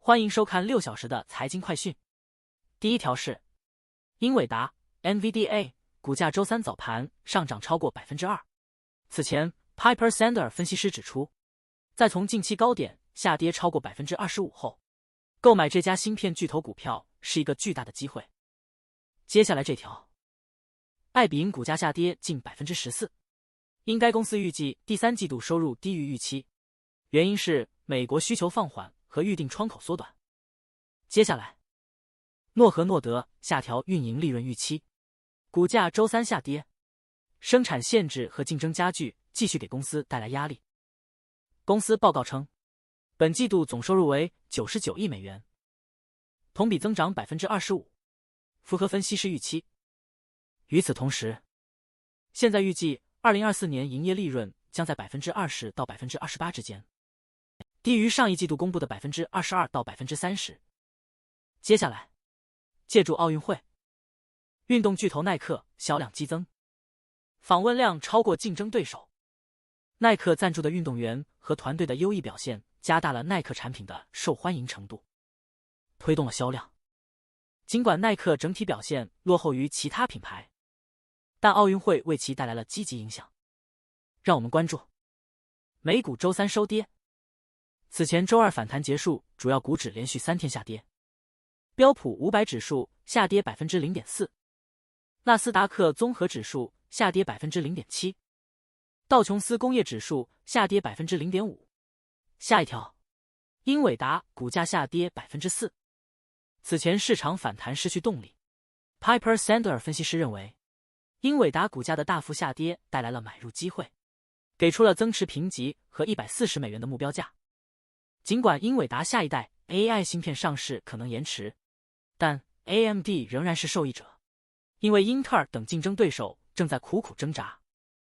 欢迎收看6小时的财经快讯。第一条是，英伟达 NVDA 股价周三早盘上涨超过 2%。此前 Piper Sandler 分析师指出，在从近期高点下跌超过 25% 后，购买这家芯片巨头股票是一个巨大的机会。接下来这条，爱彼迎股价下跌近 14%， 因该公司预计第三季度收入低于预期，原因是美国需求放缓和预定窗口缩短。接下来，诺和诺德下调运营利润预期，股价周三下跌，生产限制和竞争加剧继续给公司带来压力。公司报告称，本季度总收入为99亿美元，同比增长 25%， 符合分析师预期。与此同时，现在预计2024年营业利润将在 20% 到 28% 之间，低于上一季度公布的 22% 到 30%。接下来，借助奥运会，运动巨头耐克销量激增，访问量超过竞争对手。耐克赞助的运动员和团队的优异表现，加大了耐克产品的受欢迎程度，推动了销量。尽管耐克整体表现落后于其他品牌，但奥运会为其带来了积极影响。让我们关注美股周三收跌。此前周二反弹结束，主要股指连续3天下跌。标普500指数下跌 0.4%， 纳斯达克综合指数下跌 0.7%， 道琼斯工业指数下跌 0.5%。下一条，英伟达股价下跌 4%。此前市场反弹失去动力。Piper Sandler 分析师认为，英伟达股价的大幅下跌带来了买入机会，给出了增持评级和140美元的目标价。尽管英伟达下一代 AI 芯片上市可能延迟，但 AMD 仍然是受益者，因为英特尔等竞争对手正在苦苦挣扎。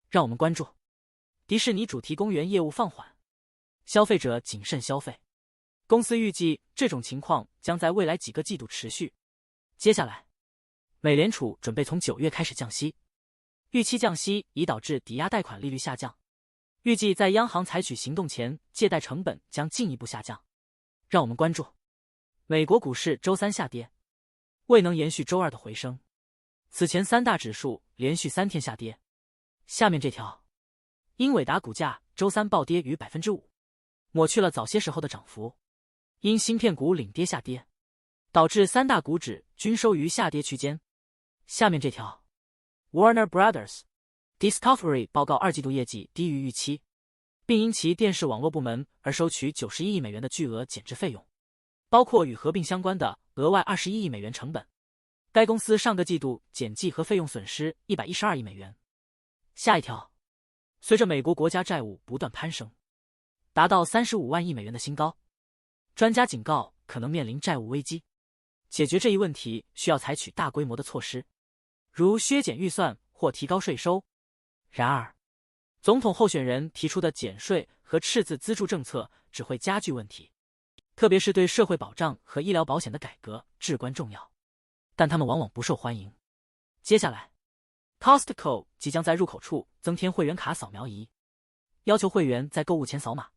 让我们关注迪士尼主题公园业务放缓，消费者谨慎消费。公司预计这种情况将在未来几个季度持续。接下来，美联储准备从9月开始降息，预期降息已导致抵押贷款利率下降，预计在央行采取行动前，借贷成本将进一步下降。让我们关注美国股市周三下跌，未能延续周二的回升。此前3大指数连续3天下跌。下面这条，英伟达股价周三暴跌逾 5%， 抹去了早些时候的涨幅。因芯片股领跌下跌，导致3大股指均收于下跌区间。下面这条 ，Warner Brothers Discovery 报告2季度业绩低于预期，并因其电视网络部门而收取91亿美元的巨额减值费用，包括与合并相关的额外21亿美元成本。该公司上个季度减记和费用损失112亿美元。下一条，随着美国国家债务不断攀升，达到35万亿美元的新高，专家警告可能面临债务危机。解决这一问题需要采取大规模的措施，如削减预算或提高税收。然而，总统候选人提出的减税和赤字资助政策只会加剧问题，特别是对社会保障和医疗保险的改革至关重要，但他们往往不受欢迎。接下来 ，Costco 即将在入口处增添会员卡扫描仪，要求会员在购物前扫码。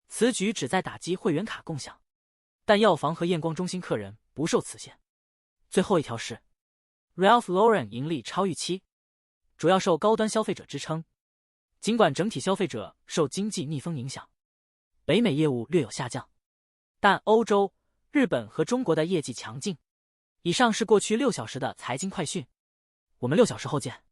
此举旨在打击会员卡共享，但药房和验光中心客人不受此限。最后一条是 Ralph Lauren 盈利超预期，主要受高端消费者支撑。尽管整体消费者受经济逆风影响，北美业务略有下降，但欧洲、日本和中国的业绩强劲。以上是过去6小时的财经快讯，我们6小时后见。